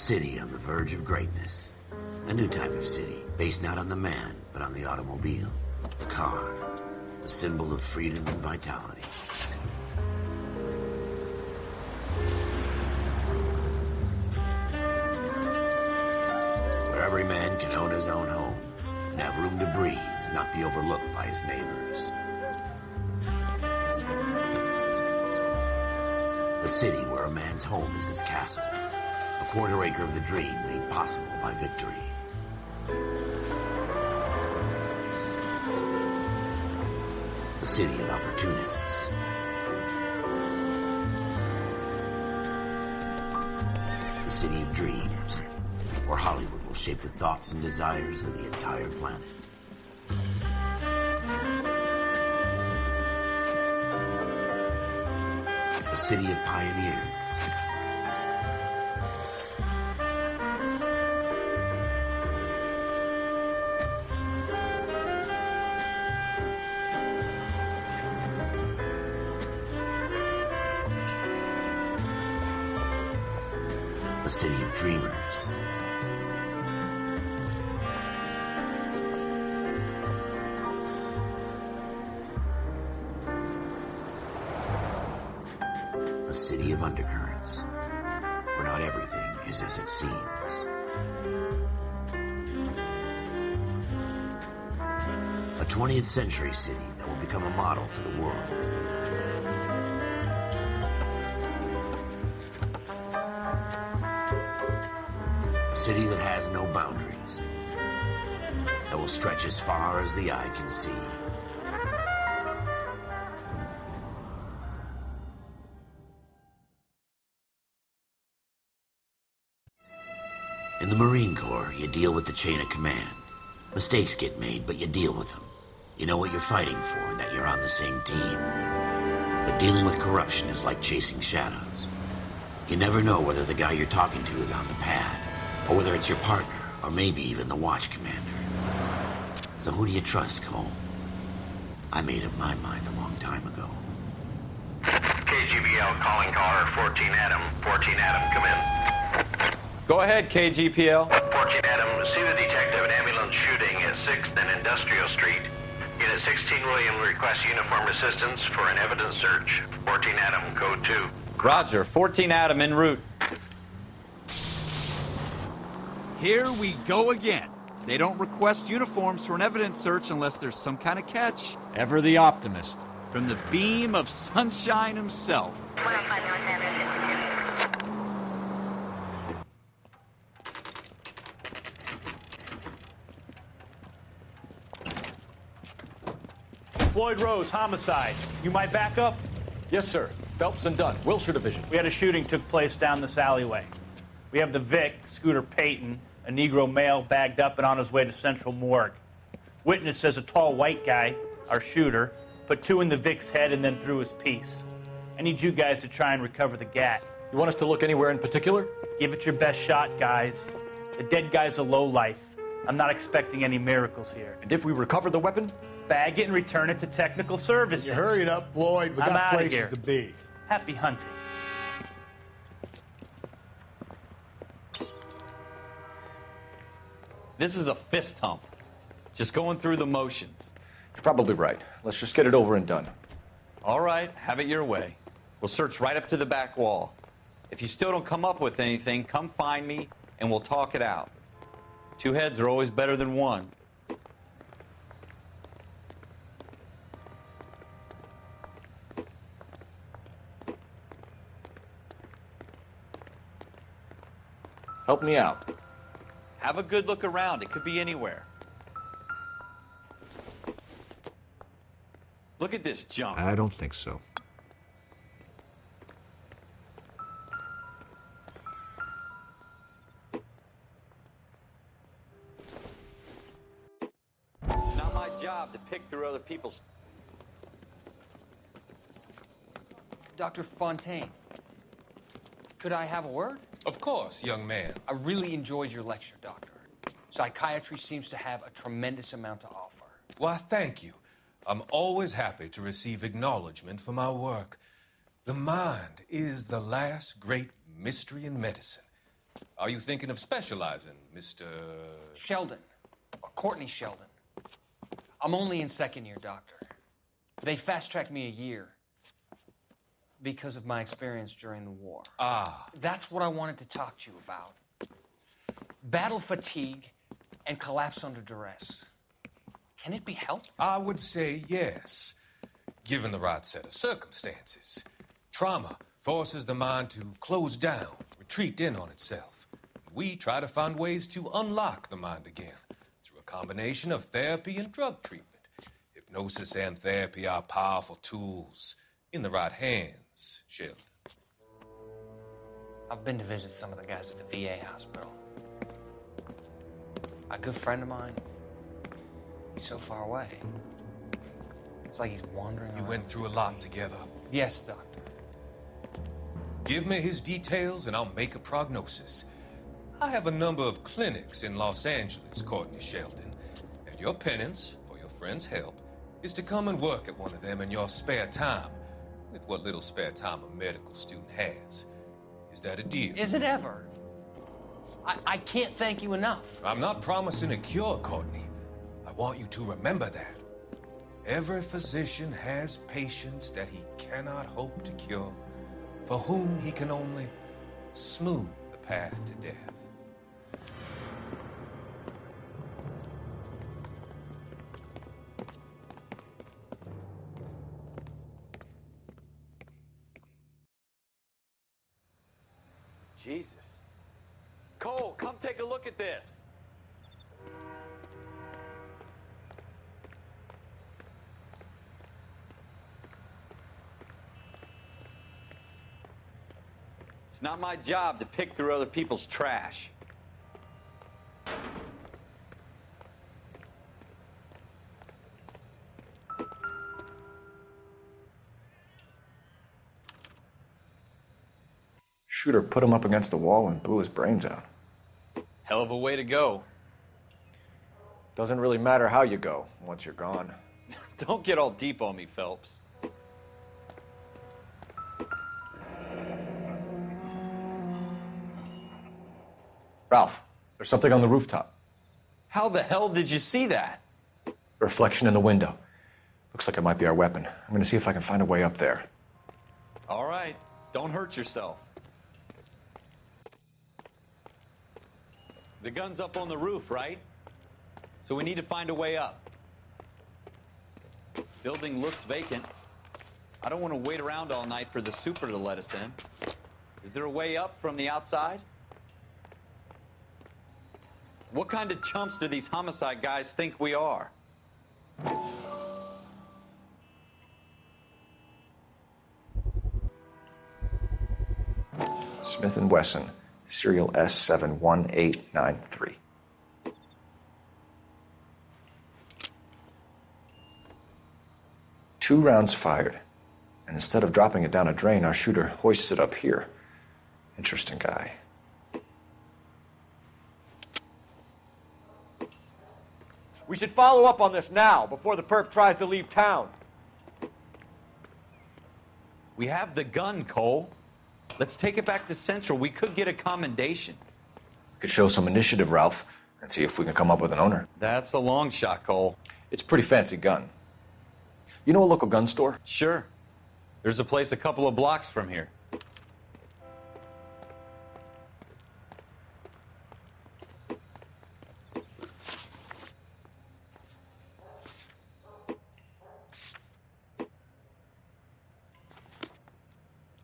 city on the verge of greatness. A new type of city, based not on the man, but on the automobile. The car, the symbol of freedom and vitality. Where every man can own his own home, and have room to breathe, and not be overlooked by his neighbors. A city where a man's home is his castle. A quarter acre of the dream made possible by victory. A city of opportunists. A city of dreams, where Hollywood will shape the thoughts and desires of the entire planet. A city of pioneers. A city of dreamers. A city of undercurrents, where not everything is as it seems. A 20th century city that will become a model for the world. A city that has no boundaries, that will stretch as far as the eye can see. In the Marine Corps, you deal with the chain of command. Mistakes get made, but you deal with them. You know what you're fighting for and that you're on the same team. But dealing with corruption is like chasing shadows. You never know whether the guy you're talking to is on the pad, or whether it's your partner, or maybe even the watch commander. So who do you trust, Cole? I made up my mind a long time ago. KGBL calling caller 14 Adam. 14 Adam, come in. Go ahead, KGPL. 14 Adam, see the detective an ambulance shooting at 6th and Industrial Street. Unit 16 William requests uniformed assistance for an evidence search. 14 Adam, code 2. Roger, 14 Adam en route. Here we go again. They don't request uniforms for an evidence search unless there's some kind of catch. Ever the optimist. From the beam of sunshine himself. 105 North Avenue, 52. Floyd Rose, homicide. You might back up? Yes, sir. Phelps and Dunn, Wilshire Division. We had a shooting took place down this alleyway. We have the Vic, Scooter Payton, a Negro male bagged up and on his way to Central Morgue. Witness says a tall white guy, our shooter, put 2 in the Vic's head and then threw his piece. I need you guys to try and recover the gat. You want us to look anywhere in particular? Give it your best shot, guys. The dead guy's a lowlife. I'm not expecting any miracles here. And if we recover the weapon? Bag it and return it to technical services. You hurried up, Floyd. We I'm got outta places here. to be. Happy hunting. This is a fist hump. Just going through the motions. You're probably right. Let's just get it over and done. All right, have it your way. We'll search right up to the back wall. If you still don't come up with anything, come find me and we'll talk it out. 2 heads are always better than 1. Help me out. Have a good look around. It could be anywhere. Look at this junk. I don't think so. It's not my job to pick through other people's... Dr. Fontaine, could I have a word? Of course, young man. I really enjoyed your lecture, Doctor. Psychiatry seems to have a tremendous amount to offer. Why, thank you. I'm always happy to receive acknowledgement for my work. The mind is the last great mystery in medicine. Are you thinking of specializing, Mr. Sheldon, or Courtney Sheldon. I'm only in second year, Doctor. They fast-tracked me a year because of my experience during the war. Ah, That's what I wanted to talk to you about. Battle fatigue and collapse under duress. Can it be helped? I would say yes, given the right set of circumstances. Trauma forces the mind to close down, retreat in on itself. We try to find ways to unlock the mind again through a combination of therapy and drug treatment. Hypnosis and therapy are powerful tools in the right hands, Sheldon. I've been to visit some of the guys at the VA hospital. A good friend of mine, he's so far away. It's like he's wandering You around. went through a lot together. Yes, Doctor. Give me his details and I'll make a prognosis. I have a number of clinics in Los Angeles, Courtney Sheldon, and your penance, for your friend's help, is to come and work at one of them in your spare time, with what little spare time a medical student has. Is that a deal? Is it ever? I can't thank you enough. I'm not promising a cure, Courtney. I want you to remember that. Every physician has patients that he cannot hope to cure, for whom he can only smooth the path to death. Jesus. Cole, come take a look at this. It's not my job to pick through other people's trash. Shooter put him up against the wall and blew his brains out. Hell of a way to go. Doesn't really matter how you go once you're gone. Don't get all deep on me, Phelps. Ralph, there's something on the rooftop. How the hell did you see that? A reflection in the window. Looks like it might be our weapon. I'm gonna see if I can find a way up there. All right, don't hurt yourself. The gun's up on the roof, right? So we need to find a way up. Building looks vacant. I don't want to wait around all night for the super to let us in. Is there a way up from the outside? What kind of chumps do these homicide guys think we are? Smith & Wesson, serial S71893. Two rounds fired, and instead of dropping it down a drain, our shooter hoists it up here. Interesting guy. We should follow up on this now, before the perp tries to leave town. We have the gun, Cole. Let's take it back to Central. We could get a commendation. Could show some initiative, Ralph, and see if we can come up with an owner. That's a long shot, Cole. It's a pretty fancy gun. You know a local gun store? Sure. There's a place a couple of blocks from here.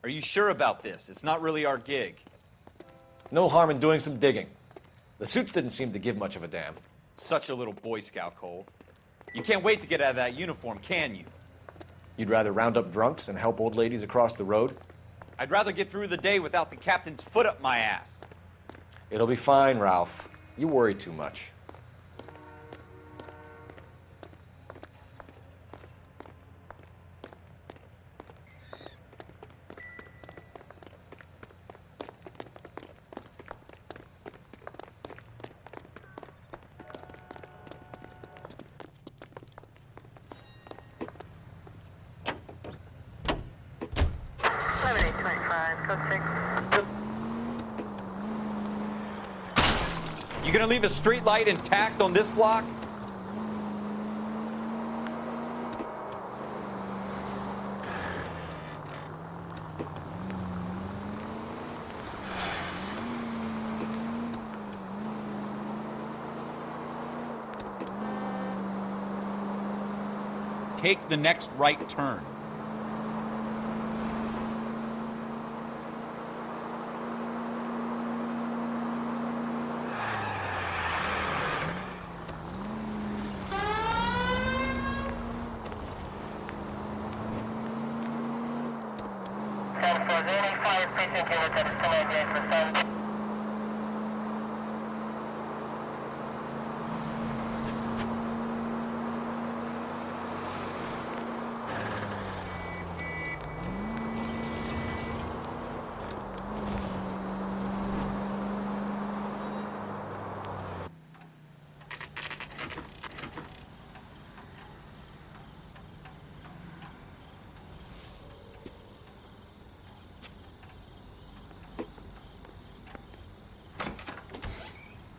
Are you sure about this? It's not really our gig. No harm in doing some digging. The suits didn't seem to give much of a damn. Such a little Boy Scout, Cole. You can't wait to get out of that uniform, can you? You'd rather round up drunks and help old ladies across the road? I'd rather get through the day without the captain's foot up my ass. It'll be fine, Ralph. You worry too much. You gonna leave a street light intact on this block? Take the next right turn.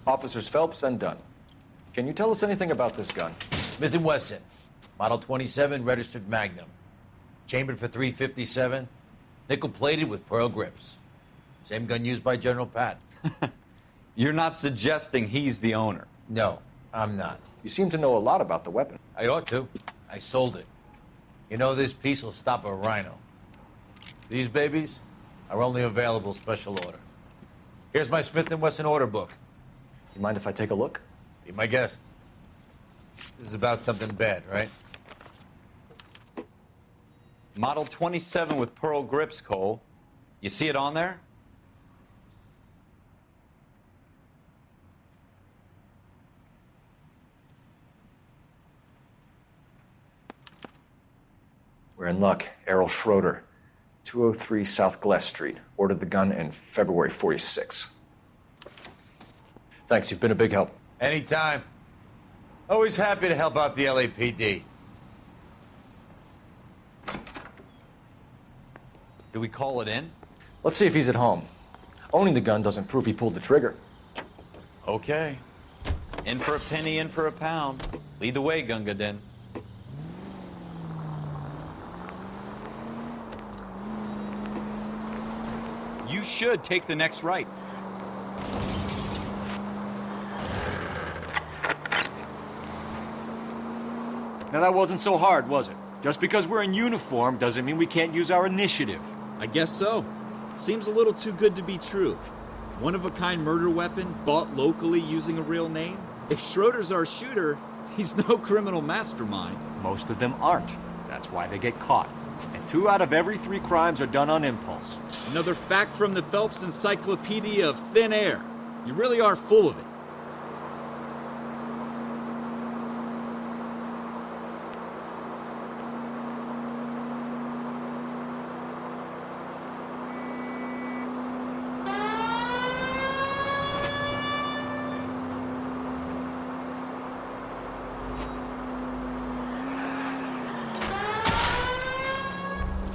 Officers Phelps and Dunn. Can you tell us anything about this gun? Smith & Wesson, Model 27, registered Magnum. Chambered for .357, nickel-plated with pearl grips. Same gun used by General Patton. You're not suggesting he's the owner? No, I'm not. You seem to know a lot about the weapon. I ought to. I sold it. You know, this piece will stop a rhino. These babies are only available special order. Here's my Smith & Wesson order book. You mind if I take a look? Be my guest. This is about something bad, right? Model 27 with pearl grips, Cole. You see it on there? We're in luck. Errol Schroeder, 203 South Glass Street. Ordered the gun in February '46. Thanks, you've been a big help. Anytime. Always happy to help out the LAPD. Do we call it in? Let's see if he's at home. Owning the gun doesn't prove he pulled the trigger. Okay. In for a penny, in for a pound. Lead the way, Gunga Din. You should take the next right. Now that wasn't so hard, was it? Just because we're in uniform doesn't mean we can't use our initiative. I guess so. Seems a little too good to be true. One-of-a-kind murder weapon bought locally using a real name? If Schroeder's our shooter, he's no criminal mastermind. Most of them aren't. That's why they get caught. And 2 out of every 3 crimes are done on impulse. Another fact from the Phelps Encyclopedia of Thin Air. You really are full of it.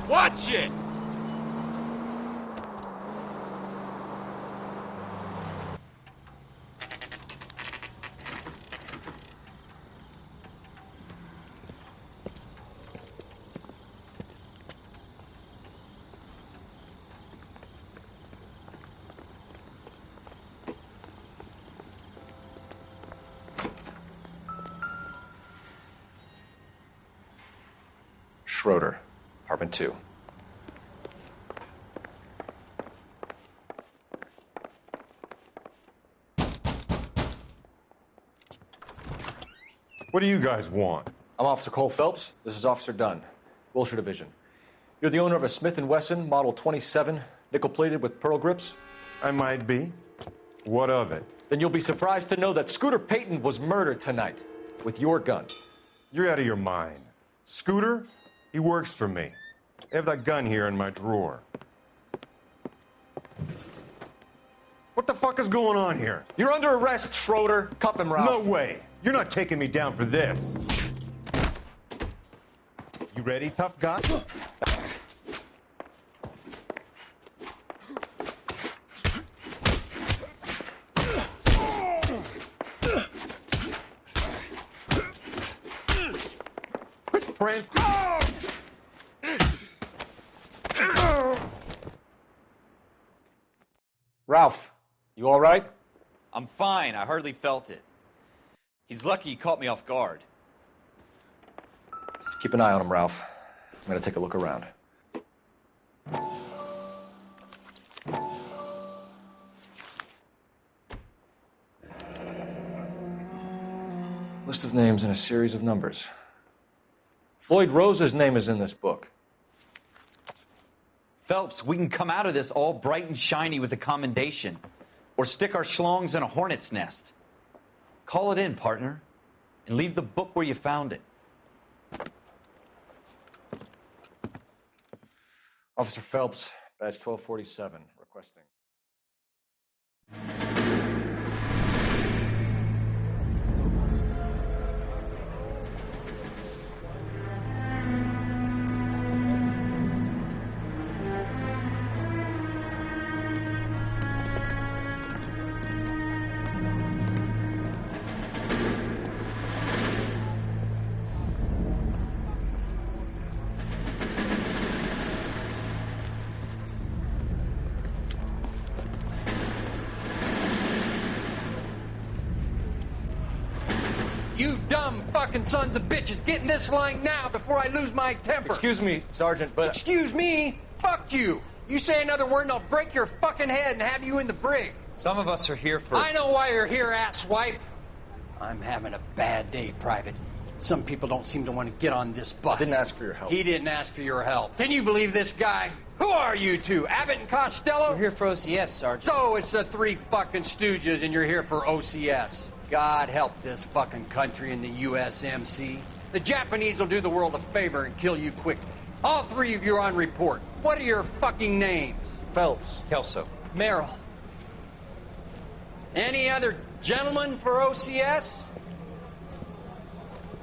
Watch it! Schroeder, apartment 2. What do you guys want? I'm Officer Cole Phelps. This is Officer Dunn, Wilshire Division. You're the owner of a Smith & Wesson Model 27, nickel-plated with pearl grips? I might be. What of it? Then you'll be surprised to know that Scooter Payton was murdered tonight with your gun. You're out of your mind. Scooter? He works for me. I have that gun here in my drawer. What the fuck is going on here? You're under arrest, Schroeder. Cuff him, Ralph. No way. You're not taking me down for this. You ready, tough guy? footprints. Ralph, you all right? I'm fine. I hardly felt it. He's lucky he caught me off guard. Keep an eye on him, Ralph. I'm gonna take a look around. List of names and a series of numbers. Floyd Rose's name is in this book. Phelps, we can come out of this all bright and shiny with a commendation. Or stick our schlongs in a hornet's nest. Call it in, partner. And leave the book where you found it. Officer Phelps, badge 1247, requesting. You dumb fucking sons of bitches, get in this line now before I lose my temper. Excuse me, Sergeant, but... Excuse me? Fuck you. You say another word and I'll break your fucking head and have you in the brig. Some of us are here for... I know why you're here, asswipe. I'm having a bad day, Private. Some people don't seem to want to get on this bus. I didn't ask for your help. He didn't ask for your help. Can you believe this guy? Who are you two? Abbott and Costello? We're here for OCS, Sergeant. So it's the three fucking stooges and you're here for OCS. God help this fucking country and the USMC. The Japanese will do the world a favor and kill you quickly. All three of you are on report. What are your fucking names? Phelps. Kelso. Merrill. Any other gentlemen for OCS?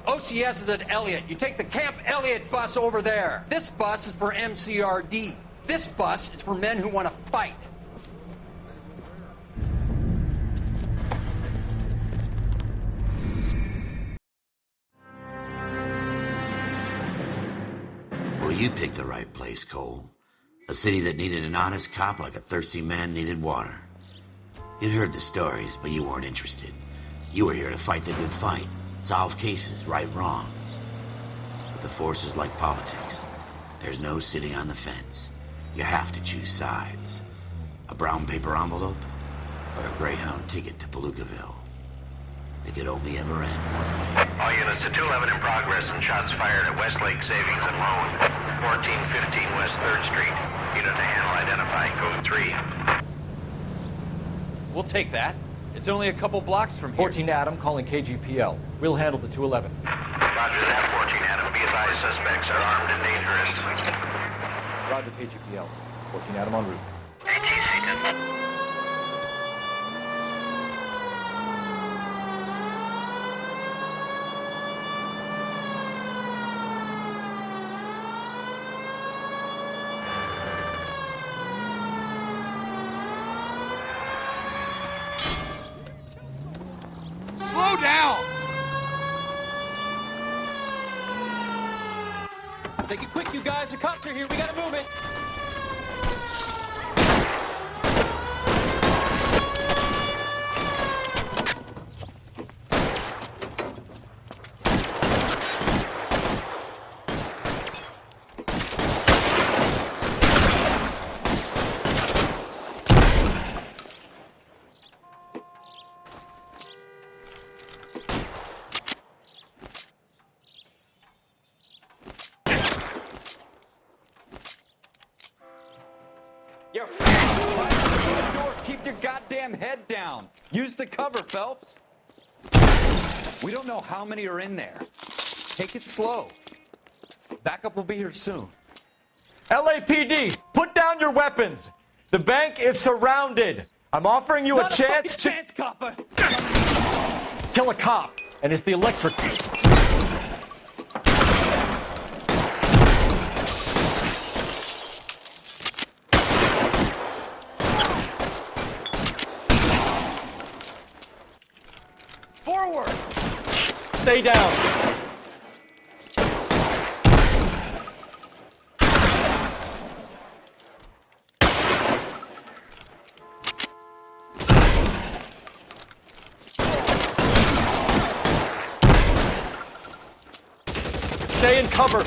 OCS is at Elliott. You take the Camp Elliott bus over there. This bus is for MCRD. This bus is for men who want to fight. Well, you picked the right place, Cole. A city that needed an honest cop like a thirsty man needed water. You'd heard the stories, but you weren't interested. You were here to fight the good fight, solve cases, right wrongs. But the force is like politics. There's no sitting on the fence. You have to choose sides. A brown paper envelope or a Greyhound ticket to Palookaville. It could only ever end one way. All units to 211 in progress and shots fired at Westlake Savings and Loan, 1415 West 3rd Street. Unit to handle identifying code 3. We'll take that. It's only a couple blocks from here. 14 Adam calling KGPL. We'll handle the 211. Roger that, 14 Adam. Be advised, suspects are armed and dangerous. Roger, KGPL. 14 Adam en route. Slow down! Take it quick, you guys. The cops are here. We gotta move it. You're try to open the door. Keep your goddamn head down. Use the cover, Phelps. We don't know how many are in there. Take it slow. Backup will be here soon. LAPD, put down your weapons. The bank is surrounded. I'm offering you Not a chance to chance, copper. kill a cop, and it's the electric. Forward! Stay down. Stay in cover.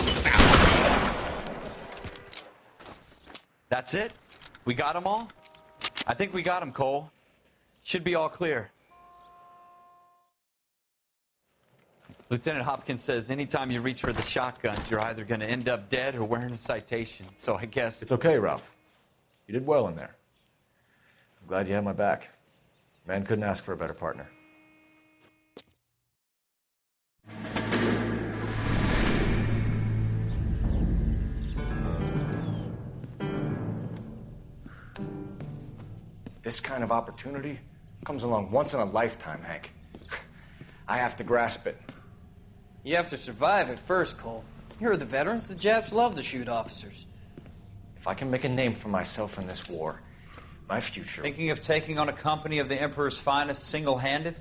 That's it? We got them all? I think we got them, Cole. Should be all clear. Lieutenant Hopkins says anytime you reach for the shotguns, you're either going to end up dead or wearing a citation. So I guess... It's okay, Ralph. You did well in there. I'm glad you had my back. Man couldn't ask for a better partner. This kind of opportunity comes along once in a lifetime, Hank. I have to grasp it. You have to survive it first, Cole. You're the veterans. The Japs love to shoot officers. If I can make a name for myself in this war, my future... Thinking of taking on a company of the Emperor's finest single-handed?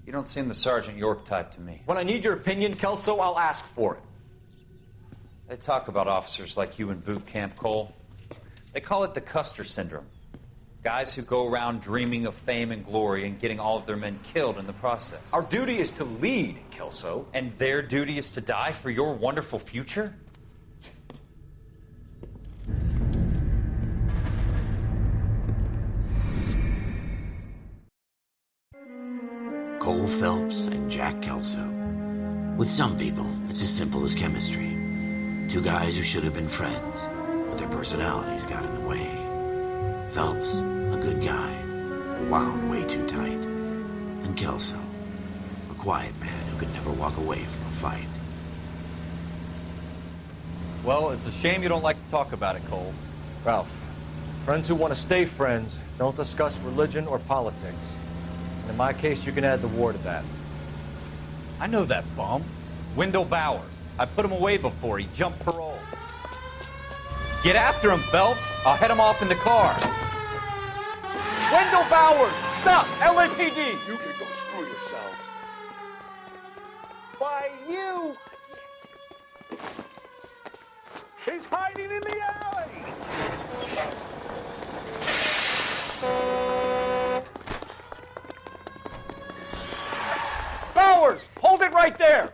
You don't seem the Sergeant York type to me. When I need your opinion, Kelso, I'll ask for it. They talk about officers like you in boot camp, Cole. They call it the Custer syndrome. Guys who go around dreaming of fame and glory and getting all of their men killed in the process. Our duty is to lead, Kelso. And their duty is to die for your wonderful future? Cole Phelps and Jack Kelso. With some people, it's as simple as chemistry. Two guys who should have been friends, but their personalities got in the way. Phelps, a good guy, wound way too tight. And Kelso, a quiet man who could never walk away from a fight. Well, it's a shame you don't like to talk about it, Cole. Ralph, friends who want to stay friends don't discuss religion or politics. And in my case, you can add the war to that. I know that bum. Wendell Bowers. I put him away before. He jumped parole. Get after him, Phelps. I'll head him off in the car. Wendell Bowers! Stop! LAPD! You can go screw yourselves. Why, you... He's hiding in the alley! Bowers! Hold it right there!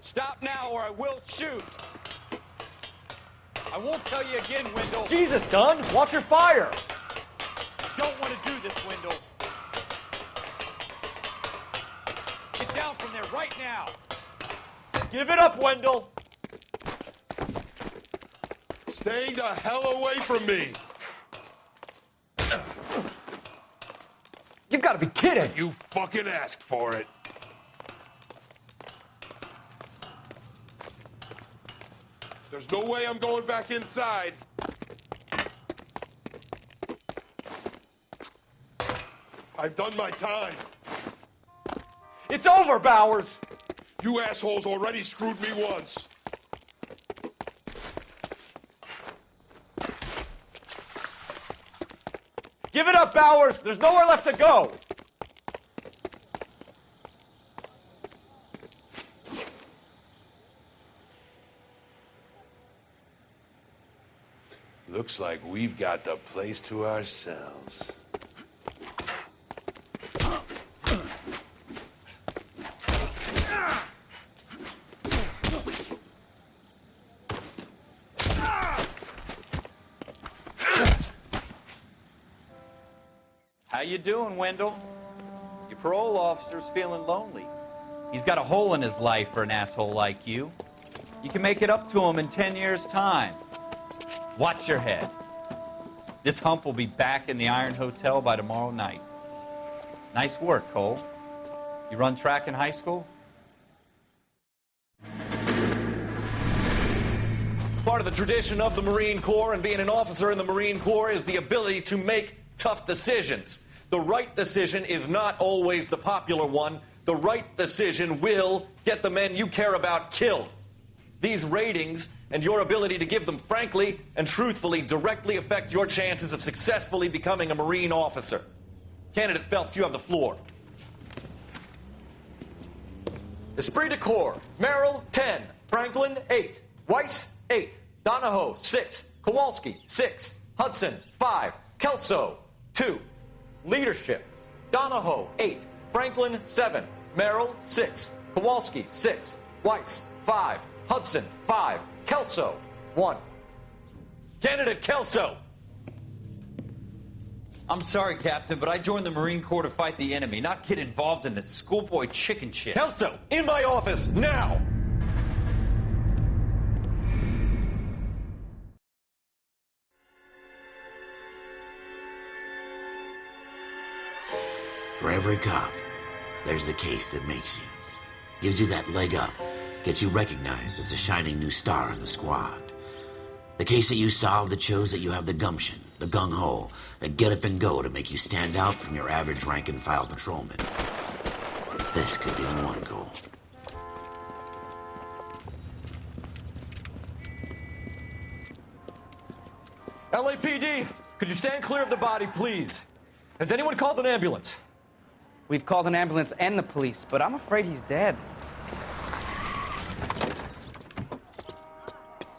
Stop now or I will shoot. I won't tell you again, Wendell. Jesus, Dunn! Watch your fire! Don't want to do this, Wendell. Get down from there right now. Give it up, Wendell! Stay the hell away from me! You've got to be kidding! You fucking asked for it. There's no way I'm going back inside. I've done my time. It's over, Bowers! You assholes already screwed me once. Give it up, Bowers! There's nowhere left to go! Looks like we've got the place to ourselves. How you doing, Wendell? Your parole officer's feeling lonely. He's got a hole in his life for an asshole like you. You can make it up to him in 10 years' time. Watch your head. This hump will be back in the Iron Hotel by tomorrow night. Nice work, Cole. You run track in high school? Part of the tradition of the Marine Corps and being an officer in the Marine Corps is the ability to make tough decisions. The right decision is not always the popular one. The right decision will get the men you care about killed. These ratings and your ability to give them frankly and truthfully directly affect your chances of successfully becoming a Marine officer. Candidate Phelps, you have the floor. Esprit de Corps, Merrill, 10. Franklin, 8. Weiss, 8. Donahoe, 6. Kowalski, 6. Hudson, 5. Kelso, 2. Leadership, Donahoe, 8. Franklin, 7. Merrill, 6. Kowalski, 6. Weiss, 5. Hudson, 5. Kelso, 1. Candidate Kelso! I'm sorry, Captain, but I joined the Marine Corps to fight the enemy, not get involved in this schoolboy chicken shit. Kelso, in my office, now! For every cop, there's the case that makes you. Gives you that leg up. Gets you recognized as the shining new star in the squad. The case that you solve that shows that you have the gumption, the gung-ho, the get up and go to make you stand out from your average rank-and-file patrolman. This could be the one, Cole. LAPD, could you stand clear of the body, please? Has anyone called an ambulance? We've called an ambulance and the police, but I'm afraid he's dead.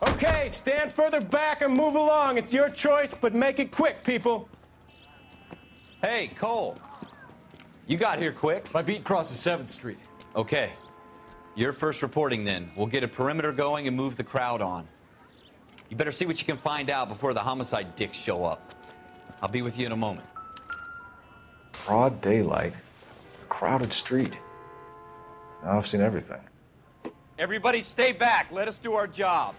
Okay, stand further back and move along. It's your choice, but make it quick, people. Hey, Cole. You got here quick. My beat crosses 7th Street. Okay. You're first reporting then. We'll get a perimeter going and move the crowd on. You better see what you can find out before the homicide dicks show up. I'll be with you in a moment. Broad daylight, a crowded street. Now I've seen everything. Everybody stay back. Let us do our job.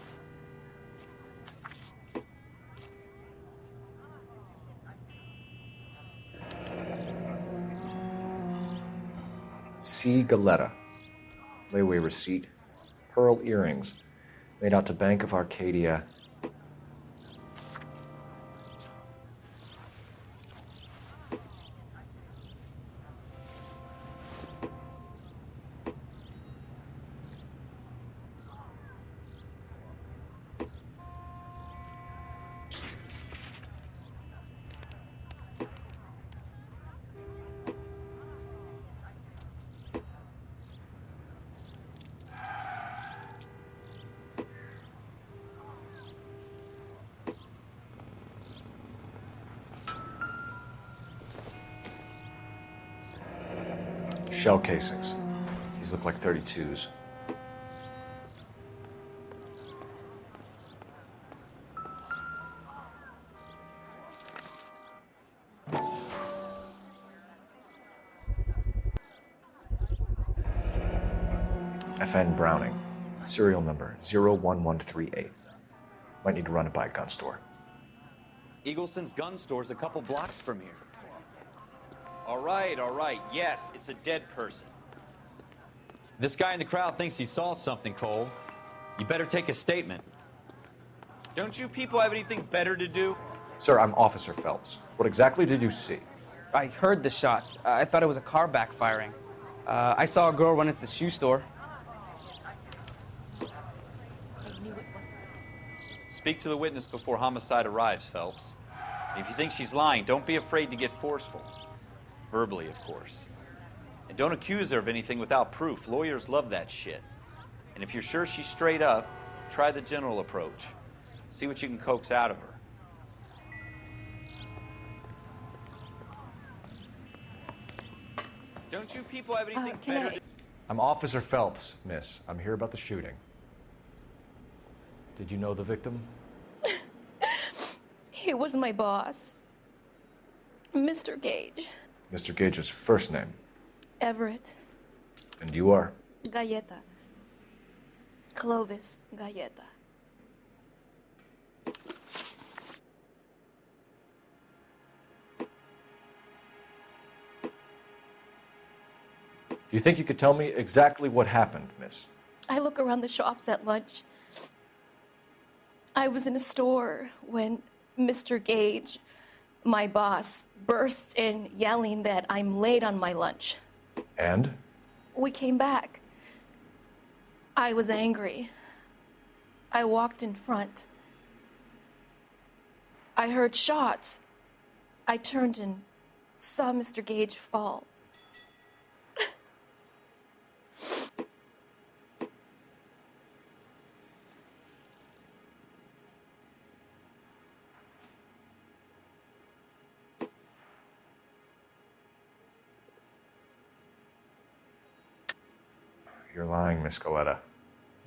C. Galetta. Layaway receipt. Pearl earrings. Made out to Bank of Arcadia. Shell casings. These look like 32s. FN Browning. Serial number 01138. Might need to run it by a gun store. Eagleson's gun store's a couple blocks from here. All right. Yes, it's a dead person. This guy in the crowd thinks he saw something, Cole. You better take a statement. Don't you people have anything better to do? Sir, I'm Officer Phelps. What exactly did you see? I heard the shots. I thought it was a car backfiring. I saw a girl run at the shoe store. Speak to the witness before homicide arrives, Phelps. If you think she's lying, don't be afraid to get forceful. Verbally, of course. And don't accuse her of anything without proof. Lawyers love that shit. And if you're sure she's straight up, try the general approach. See what you can coax out of her. Don't you people have anything better to... I'm Officer Phelps, miss. I'm here about the shooting. Did you know the victim? He was my boss, Mr. Gage. Mr. Gage's first name. Everett. And you are? Galleta. Clovis Galleta. Do you think you could tell me exactly what happened, miss? I look around the shops at lunch. I was in a store when Mr. Gage, my boss, bursts in yelling that I'm late on my lunch. And? We came back. I was angry. I walked in front. I heard shots. I turned and saw Mr. Gage fall. You're lying, Miss Galetta.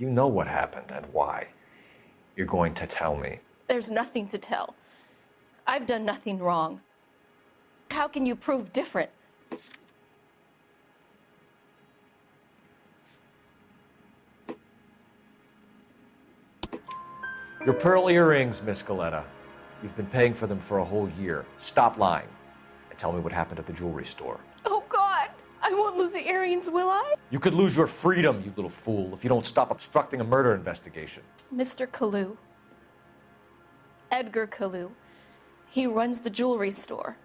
You know what happened and why. You're going to tell me. There's nothing to tell. I've done nothing wrong. How can you prove different? Your pearl earrings, Miss Galetta. You've been paying for them for a whole year. Stop lying and tell me what happened at the jewelry store. Oh, God. I won't lose the earrings, will I? You could lose your freedom, you little fool, if you don't stop obstructing a murder investigation. Mr. Kalu. Edgar Kalu. He runs the jewelry store.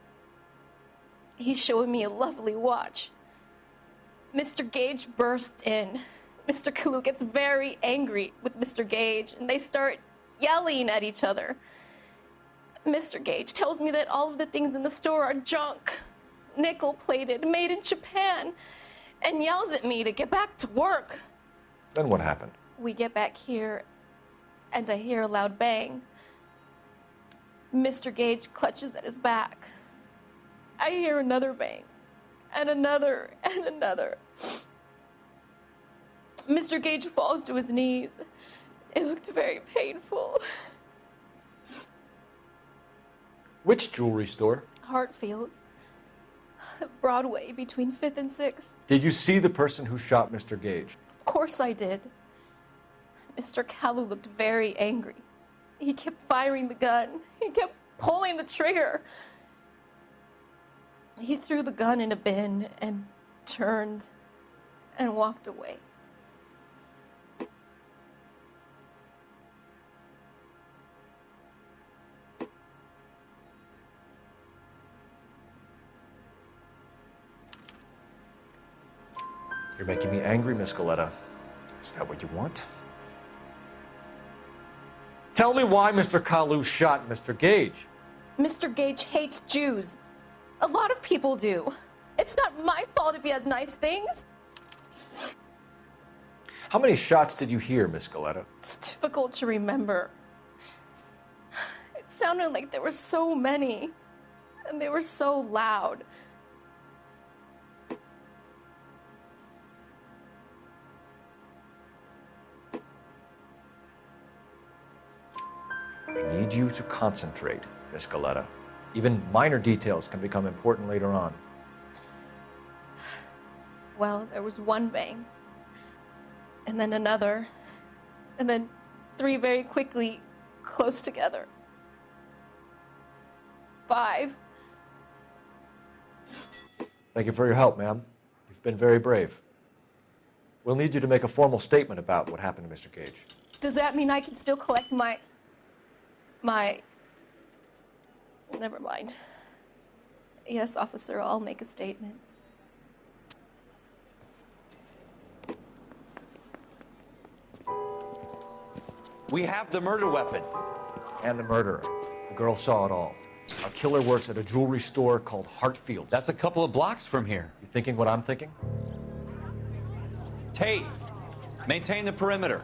He's showing me a lovely watch. Mr. Gage bursts in. Mr. Kalu gets very angry with Mr. Gage, and they start yelling at each other. Mr. Gage tells me that all of the things in the store are junk, nickel-plated, made in Japan, and yells at me to get back to work. Then what happened? We get back here, and I hear a loud bang. Mr. Gage clutches at his back. I hear another bang, and another, and another. Mr. Gage falls to his knees. It looked very painful. Which jewelry store? Hartfield's. Broadway, between 5th and 6th. Did you see the person who shot Mr. Gage? Of course I did. Mr. Kalu looked very angry. He kept firing the gun. He kept pulling the trigger. He threw the gun in a bin and turned and walked away. You're making me angry, Miss Galetta. Is that what you want? Tell me why Mr. Kalu shot Mr. Gage. Mr. Gage hates Jews. A lot of people do. It's not my fault if he has nice things. How many shots did you hear, Miss Galetta? It's difficult to remember. It sounded like there were so many, and they were so loud. I need you to concentrate, Miss Galetta. Even minor details can become important later on. Well, there was one bang, and then another, and then 3 very quickly, close together. 5. Thank you for your help, ma'am. You've been very brave. We'll need you to make a formal statement about what happened to Mr. Gage. Does that mean I can still collect my... Never mind. Yes, officer, I'll make a statement. We have the murder weapon. And the murderer. The girl saw it all. Our killer works at a jewelry store called Hartfield's. That's a couple of blocks from here. You thinking what I'm thinking? Tate, maintain the perimeter.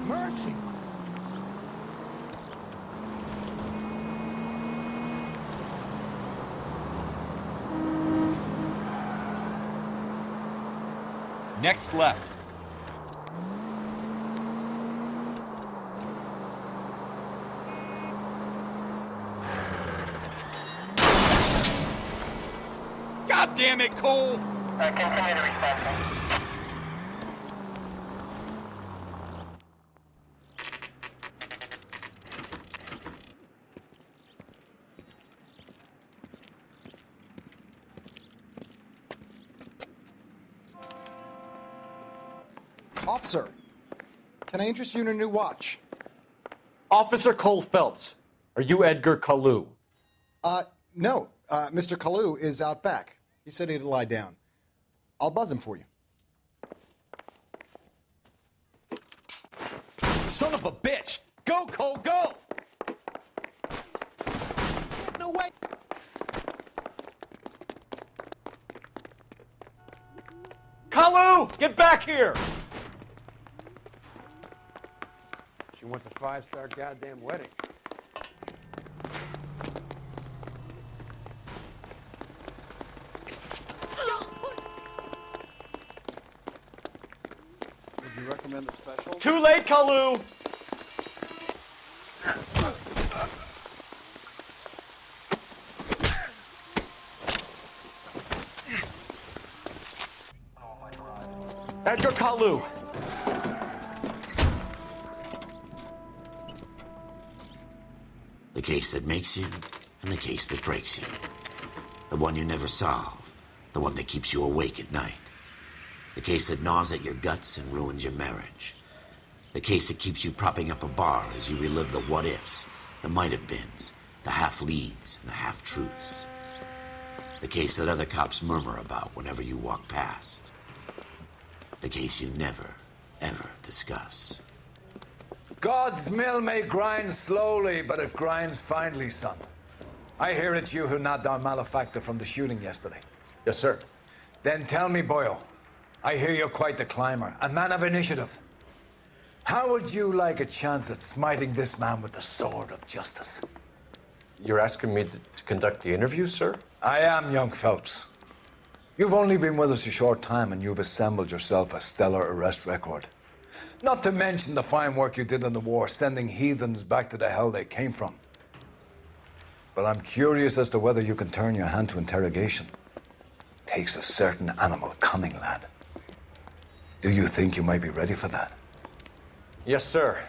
Mercy! Next left. God damn it, Cole! Continue to respond. Officer, can I interest you in a new watch? Officer Cole Phelps, are you Edgar Kalu? No. Mr. Kalu is out back. He said he'd lie down. I'll buzz him for you. Son of a bitch! Go, Cole, go! No way! Kalu, get back here! She wants a 5-star goddamn wedding. Would you recommend the special? Too late, Kalu! Edgar Kalu! The case that makes you, and the case that breaks you. The one you never solve, the one that keeps you awake at night. The case that gnaws at your guts and ruins your marriage. The case that keeps you propping up a bar as you relive the what-ifs, the might-have-beens, the half-leads, and the half-truths. The case that other cops murmur about whenever you walk past. The case you never, ever discuss. God's mill may grind slowly, but it grinds finely, son. I hear it's you who nabbed our malefactor from the shooting yesterday. Yes, sir. Then tell me, Boyle, I hear you're quite the climber, a man of initiative. How would you like a chance at smiting this man with the sword of justice? You're asking me to conduct the interview, sir? I am, young Phelps. You've only been with us a short time, and you've assembled yourself a stellar arrest record. Not to mention the fine work you did in the war, sending heathens back to the hell they came from. But I'm curious as to whether you can turn your hand to interrogation. Takes a certain animal cunning, lad. Do you think you might be ready for that? Yes, sir.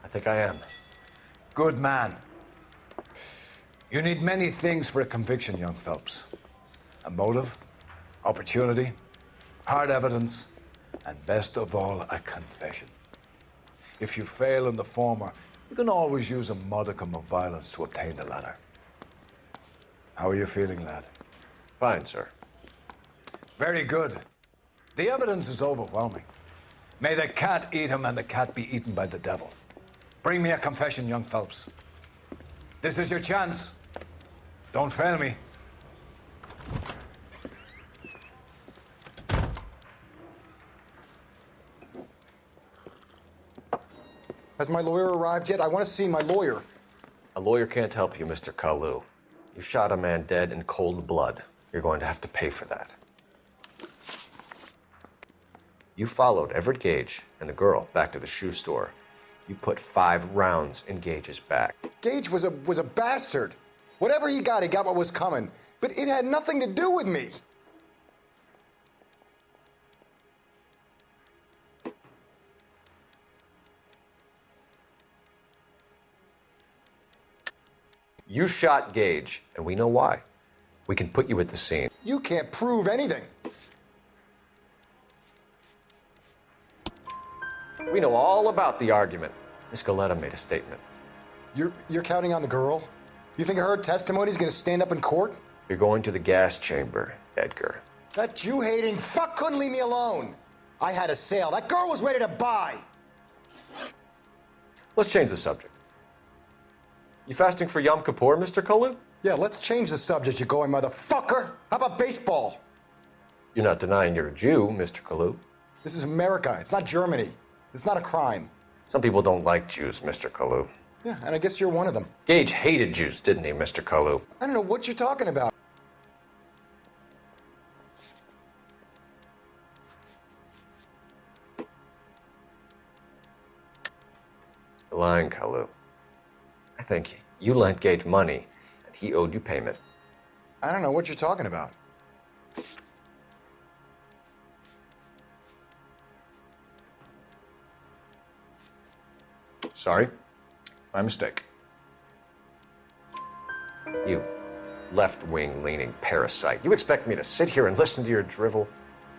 I think I am. Good man. You need many things for a conviction, young Phelps. A motive, opportunity, hard evidence, and best of all, a confession. If you fail in the former, you can always use a modicum of violence to obtain the latter. How are you feeling, lad? Fine, sir. Very good. The evidence is overwhelming. May the cat eat him and the cat be eaten by the devil. Bring me a confession, young Phelps. This is your chance. Don't fail me. Has my lawyer arrived yet? I want to see my lawyer. A lawyer can't help you, Mr. Kalu. You shot a man dead in cold blood. You're going to have to pay for that. You followed Everett Gage and the girl back to the shoe store. You put 5 rounds in Gage's back. Gage was a bastard. Whatever he got what was coming. But it had nothing to do with me. You shot Gage, and we know why. We can put you at the scene. You can't prove anything. We know all about the argument. Miss Galetta made a statement. You're counting on the girl? You think her testimony is going to stand up in court? You're going to the gas chamber, Edgar. That Jew-hating fuck couldn't leave me alone. I had a sale. That girl was ready to buy. Let's change the subject. You fasting for Yom Kippur, Mr. Kalu? Yeah, let's change the subject, you going motherfucker. How about baseball? You're not denying you're a Jew, Mr. Kalu. This is America. It's not Germany. It's not a crime. Some people don't like Jews, Mr. Kalu. Yeah, and I guess you're one of them. Gage hated Jews, didn't he, Mr. Kalu? I don't know what you're talking about. You're lying, Kalu. I think you lent Gage money, and he owed you payment. I don't know what you're talking about. Sorry. My mistake. You left-wing leaning parasite. You expect me to sit here and listen to your drivel?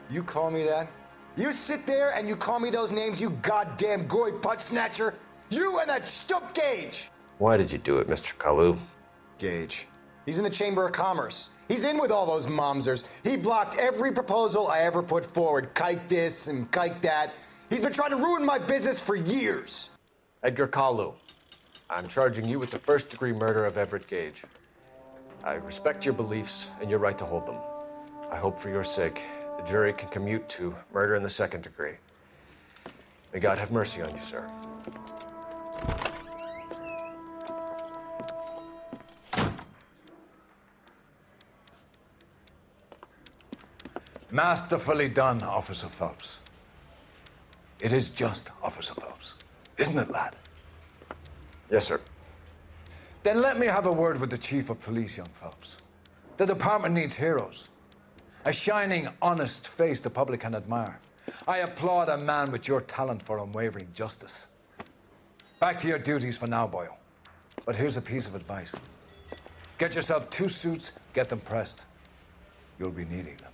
You call me that? You sit there and you call me those names, you goddamn goy putt snatcher? You and that stup Gage! Why did you do it, Mr. Kalu? Gage. He's in the Chamber of Commerce. He's in with all those momsers. He blocked every proposal I ever put forward. Kike this and kike that. He's been trying to ruin my business for years. Edgar Kalu, I'm charging you with the first-degree murder of Everett Gage. I respect your beliefs and your right to hold them. I hope for your sake the jury can commute to murder in the second degree. May God have mercy on you, sir. Masterfully done, Officer Phelps. It is just Officer Phelps. Isn't it, lad? Yes, sir. Then let me have a word with the Chief of Police, young Phelps. The department needs heroes. A shining, honest face the public can admire. I applaud a man with your talent for unwavering justice. Back to your duties for now, boyo. But here's a piece of advice. Get yourself 2 suits, get them pressed. You'll be needing them.